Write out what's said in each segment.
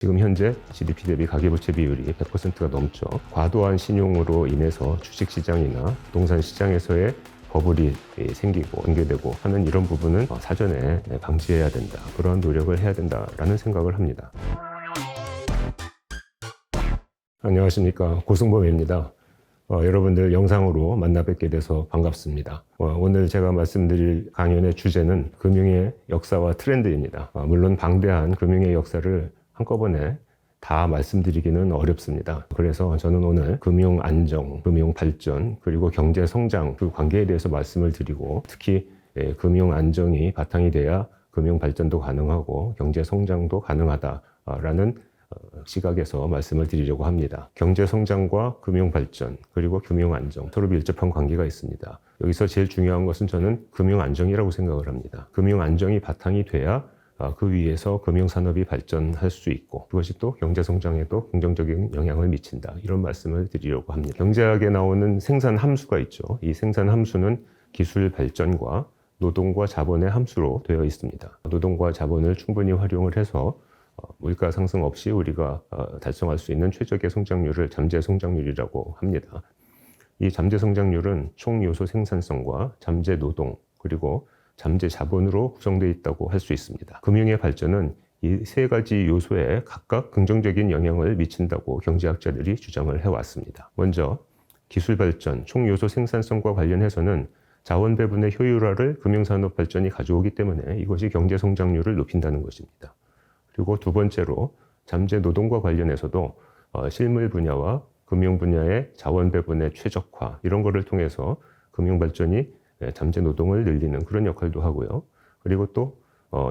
지금 현재 GDP 대비 가계부채 비율이 100%가 넘죠. 과도한 신용으로 인해서 주식시장이나 부동산 시장에서의 버블이 생기고 연계되고 하는 이런 부분은 사전에 방지해야 된다. 그런 노력을 해야 된다라는 생각을 합니다. 안녕하십니까, 고승범입니다. 여러분들 영상으로 만나 뵙게 돼서 반갑습니다. 오늘 제가 말씀드릴 강연의 주제는 금융의 역사와 트렌드입니다. 물론 방대한 금융의 역사를 한꺼번에 다 말씀드리기는 어렵습니다. 그래서 저는 오늘 금융 안정, 금융 발전, 그리고 경제 성장 그 관계에 대해서 말씀을 드리고, 특히 금융 안정이 바탕이 돼야 금융 발전도 가능하고 경제 성장도 가능하다라는 시각에서 말씀을 드리려고 합니다. 경제 성장과 금융 발전, 그리고 금융 안정 서로 밀접한 관계가 있습니다. 여기서 제일 중요한 것은 저는 금융 안정이라고 생각을 합니다. 금융 안정이 바탕이 돼야 그 위에서 금융산업이 발전할 수 있고, 그것이 또 경제성장에도 긍정적인 영향을 미친다, 이런 말씀을 드리려고 합니다. 경제학에 나오는 생산함수가 있죠. 이 생산함수는 기술 발전과 노동과 자본의 함수로 되어 있습니다. 노동과 자본을 충분히 활용을 해서 물가 상승 없이 우리가 달성할 수 있는 최적의 성장률을 잠재성장률이라고 합니다. 이 잠재성장률은 총요소 생산성과 잠재노동, 그리고 잠재 자본으로 구성되어 있다고 할 수 있습니다. 금융의 발전은 이 세 가지 요소에 각각 긍정적인 영향을 미친다고 경제학자들이 주장을 해왔습니다. 먼저 기술 발전, 총요소 생산성과 관련해서는 자원 배분의 효율화를 금융산업 발전이 가져오기 때문에 이것이 경제 성장률을 높인다는 것입니다. 그리고 두 번째로 잠재 노동과 관련해서도 실물 분야와 금융 분야의 자원 배분의 최적화, 이런 거를 통해서 금융 발전이 잠재 노동을 늘리는 그런 역할도 하고요. 그리고 또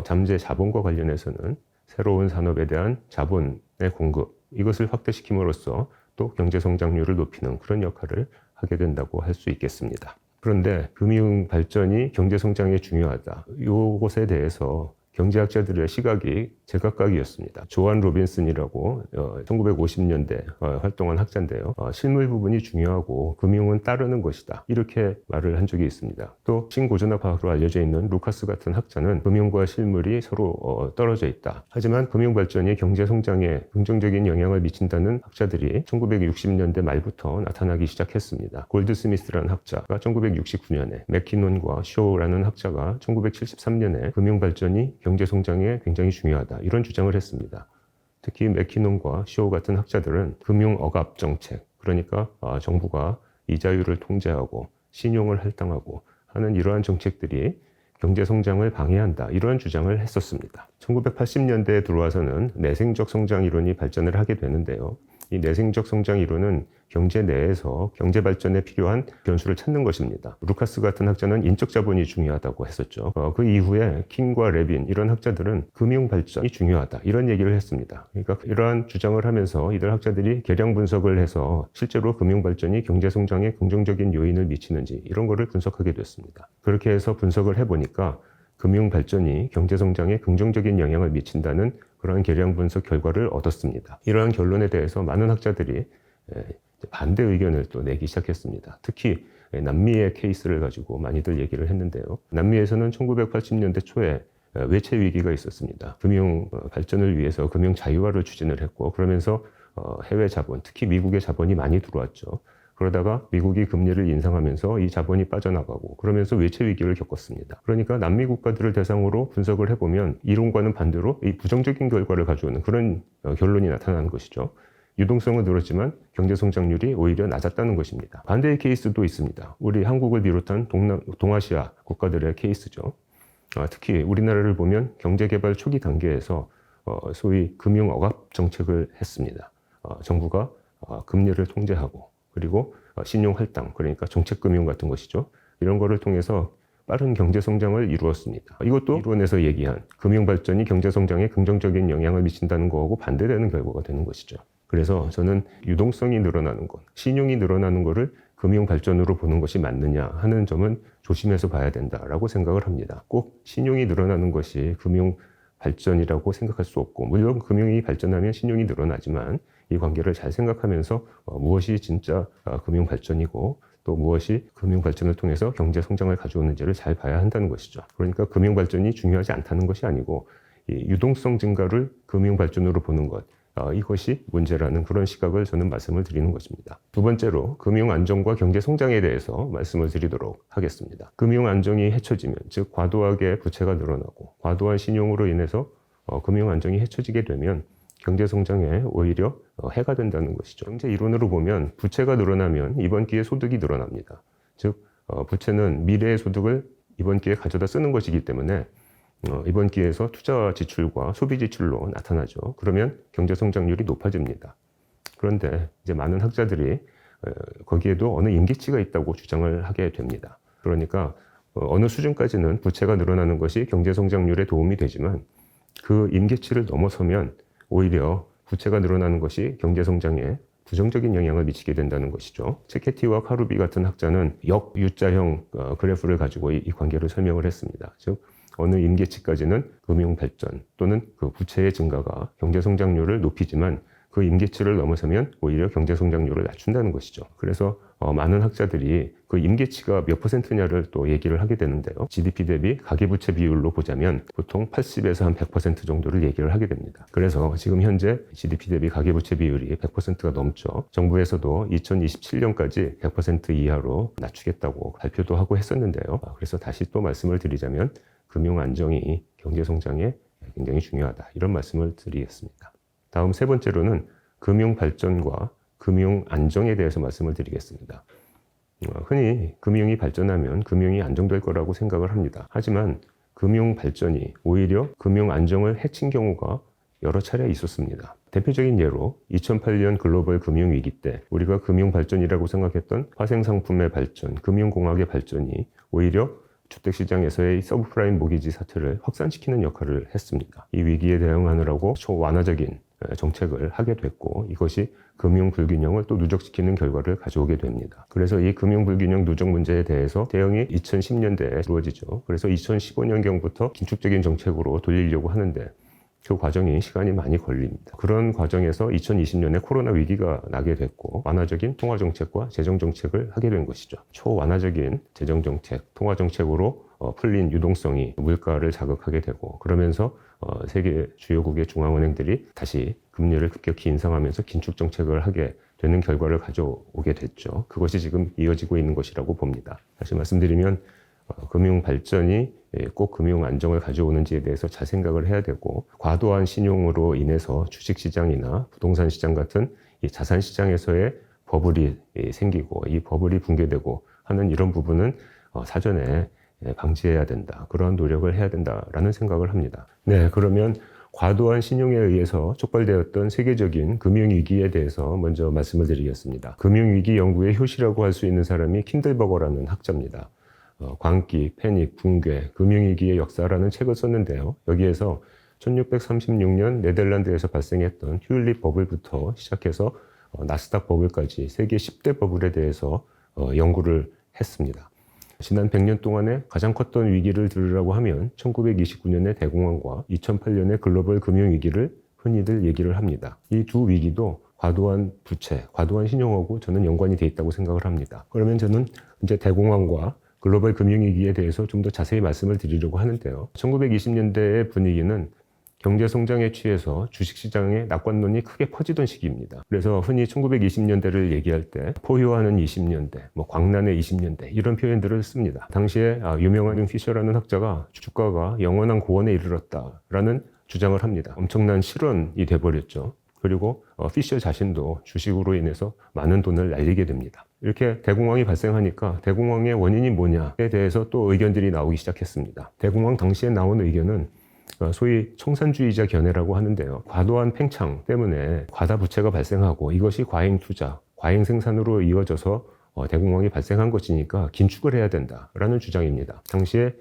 잠재 자본과 관련해서는 새로운 산업에 대한 자본의 공급, 이것을 확대시킴으로써 또 경제 성장률을 높이는 그런 역할을 하게 된다고 할 수 있겠습니다. 그런데 금융 발전이 경제 성장에 중요하다, 이것에 대해서 경제학자들의 시각이 제각각이었습니다. 조한 로빈슨이라고 1950년대 활동한 학자인데요. 실물 부분이 중요하고 금융은 따르는 것이다, 이렇게 말을 한 적이 있습니다. 또 신고전학파학으로 알려져 있는 루카스 같은 학자는 금융과 실물이 서로 떨어져 있다. 하지만 금융 발전이 경제 성장에 긍정적인 영향을 미친다는 학자들이 1960년대 말부터 나타나기 시작했습니다. 골드스미스라는 학자가 1969년에, 맥키논과 쇼라는 학자가 1973년에 금융 발전이 경제 성장에 굉장히 중요하다, 이런 주장을 했습니다. 특히 맥키논과 쇼 같은 학자들은 금융 억압 정책, 그러니까 정부가 이자율을 통제하고 신용을 할당하고 하는 이러한 정책들이 경제 성장을 방해한다, 이러한 주장을 했었습니다. 1980년대에 들어와서는 내생적 성장 이론이 발전을 하게 되는데요. 이 내생적 성장 이론은 경제 내에서 경제 발전에 필요한 변수를 찾는 것입니다. 루카스 같은 학자는 인적 자본이 중요하다고 했었죠. 그 이후에 킹과 레빈, 이런 학자들은 금융 발전이 중요하다, 이런 얘기를 했습니다. 그러니까 이러한 주장을 하면서 이들 학자들이 계량 분석을 해서 실제로 금융 발전이 경제 성장에 긍정적인 요인을 미치는지 이런 거를 분석하게 됐습니다. 그렇게 해서 분석을 해보니까 금융 발전이 경제 성장에 긍정적인 영향을 미친다는 그런 계량 분석 결과를 얻었습니다. 이러한 결론에 대해서 많은 학자들이 반대 의견을 또 내기 시작했습니다. 특히 남미의 케이스를 가지고 많이들 얘기를 했는데요. 남미에서는 1980년대 초에 외채 위기가 있었습니다. 금융 발전을 위해서 금융 자유화를 추진을 했고, 그러면서 해외 자본, 특히 미국의 자본이 많이 들어왔죠. 그러다가 미국이 금리를 인상하면서 이 자본이 빠져나가고, 그러면서 외채 위기를 겪었습니다. 그러니까 남미 국가들을 대상으로 분석을 해보면 이론과는 반대로 이 부정적인 결과를 가져오는 그런 결론이 나타나는 것이죠. 유동성은 늘었지만 경제 성장률이 오히려 낮았다는 것입니다. 반대의 케이스도 있습니다. 우리 한국을 비롯한 동아시아 국가들의 케이스죠. 특히 우리나라를 보면 경제개발 초기 단계에서 소위 금융 억압 정책을 했습니다. 정부가 금리를 통제하고, 그리고 신용 할당, 그러니까 정책금융 같은 것이죠. 이런 거를 통해서 빠른 경제 성장을 이루었습니다. 이것도 이론에서 얘기한 금융 발전이 경제 성장에 긍정적인 영향을 미친다는 거하고 반대되는 결과가 되는 것이죠. 그래서 저는 유동성이 늘어나는 것, 신용이 늘어나는 것을 금융 발전으로 보는 것이 맞느냐 하는 점은 조심해서 봐야 된다라고 생각을 합니다. 꼭 신용이 늘어나는 것이 금융 발전이라고 생각할 수 없고, 물론 금융이 발전하면 신용이 늘어나지만 이 관계를 잘 생각하면서 무엇이 진짜 금융 발전이고 또 무엇이 금융 발전을 통해서 경제 성장을 가져오는지를 잘 봐야 한다는 것이죠. 그러니까 금융 발전이 중요하지 않다는 것이 아니고 이 유동성 증가를 금융 발전으로 보는 것, 이것이 문제라는 그런 시각을 저는 말씀을 드리는 것입니다. 두 번째로 금융 안정과 경제 성장에 대해서 말씀을 드리도록 하겠습니다. 금융 안정이 해쳐지면, 즉 과도하게 부채가 늘어나고 과도한 신용으로 인해서 금융 안정이 해쳐지게 되면 경제 성장에 오히려 해가 된다는 것이죠. 경제 이론으로 보면 부채가 늘어나면 이번 기회에 소득이 늘어납니다. 즉 부채는 미래의 소득을 이번 기회에 가져다 쓰는 것이기 때문에 이번 기회에서 투자 지출과 소비 지출로 나타나죠. 그러면 경제 성장률이 높아집니다. 그런데 이제 많은 학자들이 거기에도 어느 임계치가 있다고 주장을 하게 됩니다. 그러니까 어느 수준까지는 부채가 늘어나는 것이 경제 성장률에 도움이 되지만 그 임계치를 넘어서면 오히려 부채가 늘어나는 것이 경제 성장에 부정적인 영향을 미치게 된다는 것이죠. 체케티와 카루비 같은 학자는 역U자형 그래프를 가지고 이 관계를 설명을 했습니다. 즉 어느 임계치까지는 금융 발전 또는 그 부채의 증가가 경제 성장률을 높이지만 그 임계치를 넘어서면 오히려 경제 성장률을 낮춘다는 것이죠. 그래서 많은 학자들이 그 임계치가 몇 %냐를 또 얘기를 하게 되는데요. GDP 대비 가계부채 비율로 보자면 보통 80에서 한 100% 정도를 얘기를 하게 됩니다. 그래서 지금 현재 GDP 대비 가계부채 비율이 100%가 넘죠. 정부에서도 2027년까지 100% 이하로 낮추겠다고 발표도 하고 했었는데요. 그래서 다시 또 말씀을 드리자면 금융 안정이 경제 성장에 굉장히 중요하다. 이런 말씀을 드리겠습니다. 다음 세 번째로는 금융 발전과 금융 안정에 대해서 말씀을 드리겠습니다. 흔히 금융이 발전하면 금융이 안정될 거라고 생각을 합니다. 하지만 금융 발전이 오히려 금융 안정을 해친 경우가 여러 차례 있었습니다. 대표적인 예로 2008년 글로벌 금융위기 때 우리가 금융 발전이라고 생각했던 화생상품의 발전, 금융공학의 발전이 오히려 주택시장에서의 서브프라임 모기지 사태를 확산시키는 역할을 했습니다. 이 위기에 대응하느라고 초완화적인 정책을 하게 됐고 이것이 금융 불균형을 또 누적시키는 결과를 가져오게 됩니다. 그래서 이 금융 불균형 누적 문제에 대해서 대응이 2010년대에 이루어지죠. 그래서 2015년경부터 긴축적인 정책으로 돌리려고 하는데 그 과정이 시간이 많이 걸립니다. 그런 과정에서 2020년에 코로나 위기가 나게 됐고 완화적인 통화정책과 재정정책을 하게 된 것이죠. 초완화적인 재정정책, 통화정책으로 풀린 유동성이 물가를 자극하게 되고 그러면서 세계 주요국의 중앙은행들이 다시 금리를 급격히 인상하면서 긴축정책을 하게 되는 결과를 가져오게 됐죠. 그것이 지금 이어지고 있는 것이라고 봅니다. 다시 말씀드리면 금융 발전이 꼭 금융 안정을 가져오는지에 대해서 잘 생각을 해야 되고 과도한 신용으로 인해서 주식시장이나 부동산 시장 같은 이 자산 시장에서의 버블이 생기고 이 버블이 붕괴되고 하는 이런 부분은 사전에 방지해야 된다. 그러한 노력을 해야 된다라는 생각을 합니다. 네, 그러면 과도한 신용에 의해서 촉발되었던 세계적인 금융위기에 대해서 먼저 말씀을 드리겠습니다. 금융위기 연구의 효시라고 할 수 있는 사람이 킨들버거라는 학자입니다. 광기, 패닉, 붕괴, 금융위기의 역사라는 책을 썼는데요. 여기에서 1636년 네덜란드에서 발생했던 튤립 버블부터 시작해서 나스닥 버블까지 세계 10대 버블에 대해서 연구를 했습니다. 지난 100년 동안에 가장 컸던 위기를 들으라고 하면 1929년의 대공황과 2008년의 글로벌 금융위기를 흔히들 얘기를 합니다. 이 두 위기도 과도한 부채, 과도한 신용하고 저는 연관이 돼 있다고 생각을 합니다. 그러면 저는 이제 대공황과 글로벌 금융위기에 대해서 좀 더 자세히 말씀을 드리려고 하는데요. 1920년대의 분위기는 경제성장에 취해서 주식시장의 낙관론이 크게 퍼지던 시기입니다. 그래서 흔히 1920년대를 얘기할 때 포효하는 20년대, 광란의 20년대 이런 표현들을 씁니다. 당시에 유명한 피셔라는 학자가 주가가 영원한 고원에 이르렀다라는 주장을 합니다. 엄청난 실언이 돼버렸죠. 그리고 피셔 자신도 주식으로 인해서 많은 돈을 날리게 됩니다. 이렇게 대공황이 발생하니까 대공황의 원인이 뭐냐에 대해서 또 의견들이 나오기 시작했습니다. 대공황 당시에 나온 의견은 소위 청산주의자 견해라고 하는데요. 과도한 팽창 때문에 과다 부채가 발생하고 이것이 과잉 투자, 과잉 생산으로 이어져서 대공황이 발생한 것이니까 긴축을 해야 된다라는 주장입니다. 당시에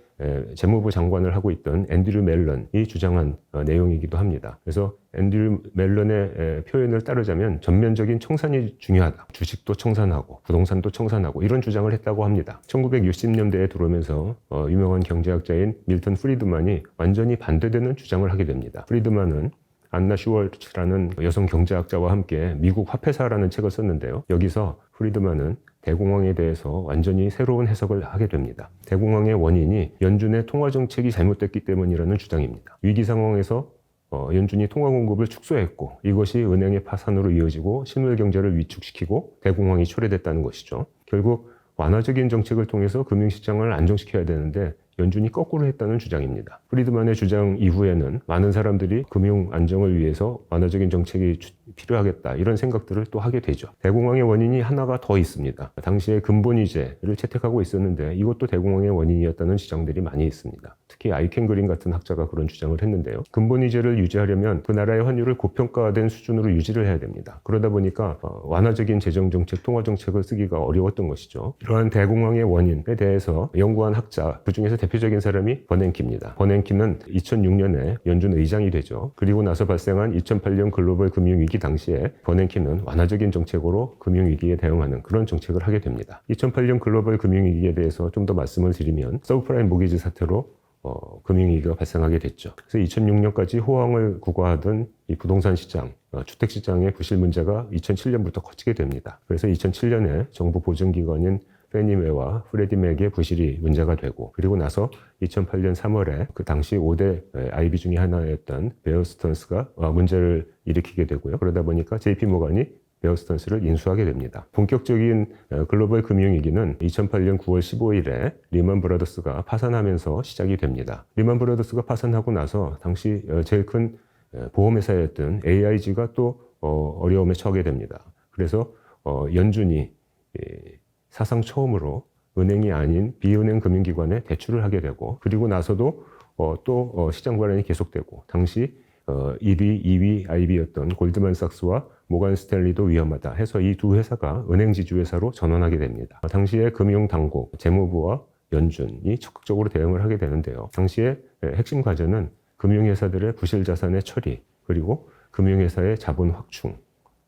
재무부 장관을 하고 있던 앤드류 멜런이 주장한 내용이기도 합니다. 그래서 앤드류 멜런의 표현을 따르자면 전면적인 청산이 중요하다. 주식도 청산하고 부동산도 청산하고 이런 주장을 했다고 합니다. 1960년대에 들어오면서 유명한 경제학자인 밀턴 프리드만이 완전히 반대되는 주장을 하게 됩니다. 프리드만은 안나 슈월츠라는 여성 경제학자와 함께 미국 화폐사라는 책을 썼는데요. 여기서 프리드만은 대공황에 대해서 완전히 새로운 해석을 하게 됩니다. 대공황의 원인이 연준의 통화정책이 잘못됐기 때문이라는 주장입니다. 위기 상황에서 연준이 통화 공급을 축소했고 이것이 은행의 파산으로 이어지고 실물 경제를 위축시키고 대공황이 초래됐다는 것이죠. 결국 완화적인 정책을 통해서 금융시장을 안정시켜야 되는데 연준이 거꾸로 했다는 주장입니다. 프리드만의 주장 이후에는 많은 사람들이 금융 안정을 위해서 완화적인 정책이 필요하겠다 이런 생각들을 또 하게 되죠. 대공황의 원인이 하나가 더 있습니다. 당시에 근본위제를 채택하고 있었는데 이것도 대공황의 원인이었다는 주장들이 많이 있습니다. 특히 아이켄 그린 같은 학자가 그런 주장을 했는데요. 근본위제를 유지하려면 그 나라의 환율을 고평가된 수준으로 유지를 해야 됩니다. 그러다 보니까 완화적인 재정정책, 통화정책을 쓰기가 어려웠던 것이죠. 이러한 대공황의 원인에 대해서 연구한 학자, 그중에서 대표적인 사람이 버냉키입니다. 버냉키는 2006년에 연준 의장이 되죠. 그리고 나서 발생한 2008년 글로벌 금융위기 당시에 버냉키는 완화적인 정책으로 금융위기에 대응하는 그런 정책을 하게 됩니다. 2008년 글로벌 금융위기에 대해서 좀 더 말씀을 드리면 서브프라임 모기지 사태로 금융위기가 발생하게 됐죠. 그래서 2006년까지 호황을 구가하던 이 부동산 시장, 주택시장의 부실 문제가 2007년부터 커지게 됩니다. 그래서 2007년에 정부 보증기관인 페니메와 프레디맥의 부실이 문제가 되고 그리고 나서 2008년 3월에 그 당시 5대 IB 중에 하나였던 베어 스턴스가 문제를 일으키게 되고요. 그러다 보니까 JP모간이 베어 스턴스를 인수하게 됩니다. 본격적인 글로벌 금융위기는 2008년 9월 15일에 리먼 브라더스가 파산하면서 시작이 됩니다. 리먼 브라더스가 파산하고 나서 당시 제일 큰 보험회사였던 AIG가 또 어려움에 처하게 됩니다. 그래서 연준이 사상 처음으로 은행이 아닌 비은행 금융기관에 대출을 하게 되고 그리고 나서도 또 시장 불안이 계속되고 당시 1위, 2위 IB였던 골드만삭스와 모간 스탠리도 위험하다 해서 이 두 회사가 은행 지주회사로 전환하게 됩니다. 당시에 금융당국, 재무부와 연준이 적극적으로 대응을 하게 되는데요. 당시에 핵심 과제는 금융회사들의 부실 자산의 처리, 그리고 금융회사의 자본 확충,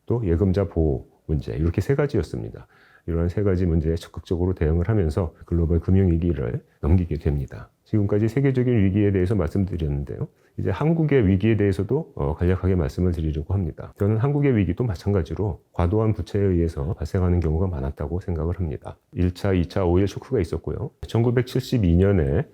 또 예금자 보호 문제 이렇게 세 가지였습니다. 이러한 세 가지 문제에 적극적으로 대응을 하면서 글로벌 금융위기를 넘기게 됩니다. 지금까지 세계적인 위기에 대해서 말씀드렸는데요. 이제 한국의 위기에 대해서도 간략하게 말씀을 드리려고 합니다. 저는 한국의 위기도 마찬가지로 과도한 부채에 의해서 발생하는 경우가 많았다고 생각을 합니다. 1차, 2차 오일 쇼크가 있었고요. 1972년에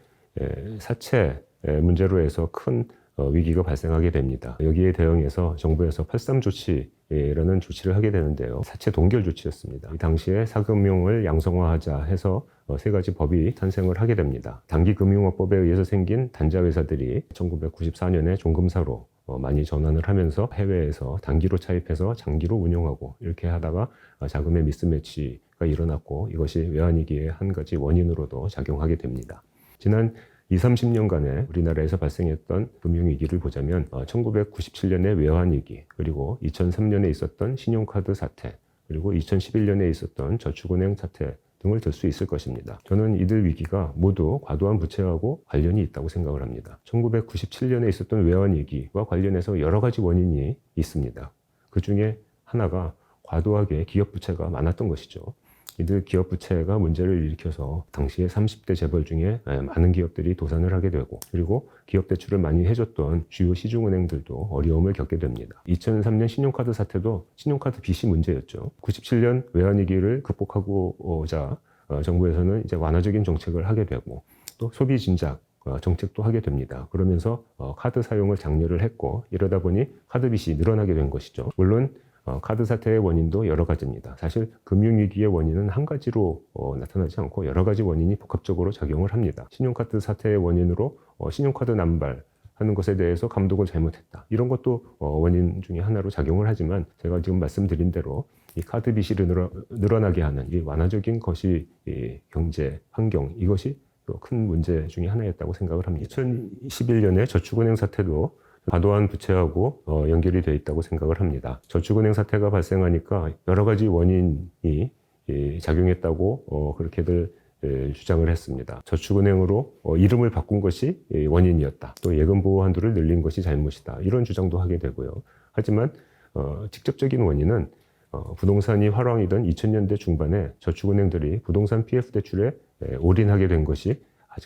사채 문제로 해서 큰 위기가 발생하게 됩니다. 여기에 대응해서 정부에서 83 조치라는 조치를 하게 되는데요. 사채 동결 조치였습니다. 이 당시에 사금융을 양성화하자 해서 세 가지 법이 탄생을 하게 됩니다. 단기금융업법에 의해서 생긴 단자회사들이 1994년에 종금사로 많이 전환을 하면서 해외에서 단기로 차입해서 장기로 운용하고 이렇게 하다가 자금의 미스매치가 일어났고 이것이 외환위기의 한 가지 원인으로도 작용하게 됩니다. 지난 20-30년간에 우리나라에서 발생했던 금융위기를 보자면 1997년의 외환위기, 그리고 2003년에 있었던 신용카드 사태, 그리고 2011년에 있었던 저축은행 사태 등을 들 수 있을 것입니다. 저는 이들 위기가 모두 과도한 부채하고 관련이 있다고 생각을 합니다. 1997년에 있었던 외환위기와 관련해서 여러 가지 원인이 있습니다. 그 중에 하나가 과도하게 기업 부채가 많았던 것이죠. 이들 기업 부채가 문제를 일으켜서 당시에 30대 재벌 중에 많은 기업들이 도산을 하게 되고 그리고 기업 대출을 많이 해줬던 주요 시중은행들도 어려움을 겪게 됩니다. 2003년 신용카드 사태도 신용카드 빚이 문제였죠. 97년 외환위기를 극복하고자 정부에서는 이제 완화적인 정책을 하게 되고 또 소비 진작 정책도 하게 됩니다. 그러면서 카드 사용을 장려를 했고 이러다 보니 카드 빚이 늘어나게 된 것이죠. 물론 카드 사태의 원인도 여러 가지입니다. 사실 금융위기의 원인은 한 가지로 나타나지 않고 여러 가지 원인이 복합적으로 작용을 합니다. 신용카드 사태의 원인으로 신용카드 남발하는 것에 대해서 감독을 잘못했다. 이런 것도 원인 중에 하나로 작용을 하지만 제가 지금 말씀드린 대로 이 카드 빚이 늘어나게 하는 이 완화적인 것이 이 경제 환경 이것이 큰 문제 중에 하나였다고 생각을 합니다. 2011년에 저축은행 사태도 과도한 부채하고 연결이 되어 있다고 생각을 합니다. 저축은행 사태가 발생하니까 여러 가지 원인이 작용했다고 그렇게들 주장을 했습니다. 저축은행으로 이름을 바꾼 것이 원인이었다. 또 예금보호 한도를 늘린 것이 잘못이다. 이런 주장도 하게 되고요. 하지만 직접적인 원인은 부동산이 화랑이던 2000년대 중반에 저축은행들이 부동산 PF 대출에 올인하게 된 것이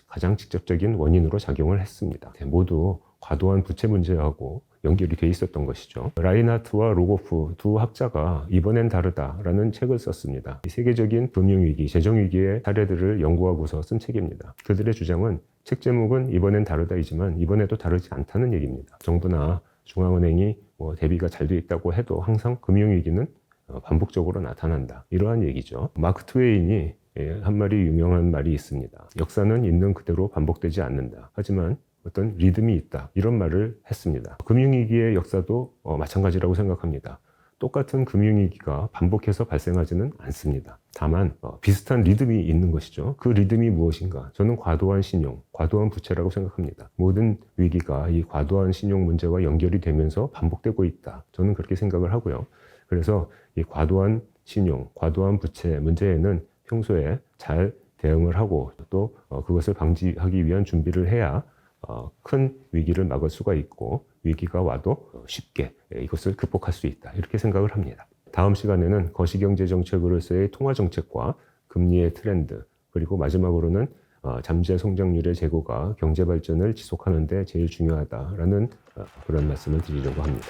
가장 직접적인 원인으로 작용을 했습니다. 모두 과도한 부채 문제하고 연결이 돼 있었던 것이죠. 라인하트와 로고프 두 학자가 이번엔 다르다라는 책을 썼습니다. 세계적인 금융위기, 재정위기의 사례들을 연구하고서 쓴 책입니다. 그들의 주장은 책 제목은 이번엔 다르다이지만 이번에도 다르지 않다는 얘기입니다. 정부나 중앙은행이 대비가 잘 돼 있다고 해도 항상 금융위기는 반복적으로 나타난다. 이러한 얘기죠. 마크 트웨인이 한 마리 유명한 말이 있습니다. 역사는 있는 그대로 반복되지 않는다. 하지만 어떤 리듬이 있다. 이런 말을 했습니다. 금융위기의 역사도 마찬가지라고 생각합니다. 똑같은 금융위기가 반복해서 발생하지는 않습니다. 다만 비슷한 리듬이 있는 것이죠. 그 리듬이 무엇인가? 저는 과도한 신용, 과도한 부채라고 생각합니다. 모든 위기가 이 과도한 신용 문제와 연결이 되면서 반복되고 있다. 저는 그렇게 생각을 하고요. 그래서 이 과도한 신용, 과도한 부채 문제에는 평소에 잘 대응을 하고 또 그것을 방지하기 위한 준비를 해야 큰 위기를 막을 수가 있고 위기가 와도 쉽게 이것을 극복할 수 있다. 이렇게 생각을 합니다. 다음 시간에는 거시경제정책으로서의 통화정책과 금리의 트렌드, 그리고 마지막으로는 잠재 성장률의 제고가 경제발전을 지속하는 데 제일 중요하다라는 그런 말씀을 드리려고 합니다.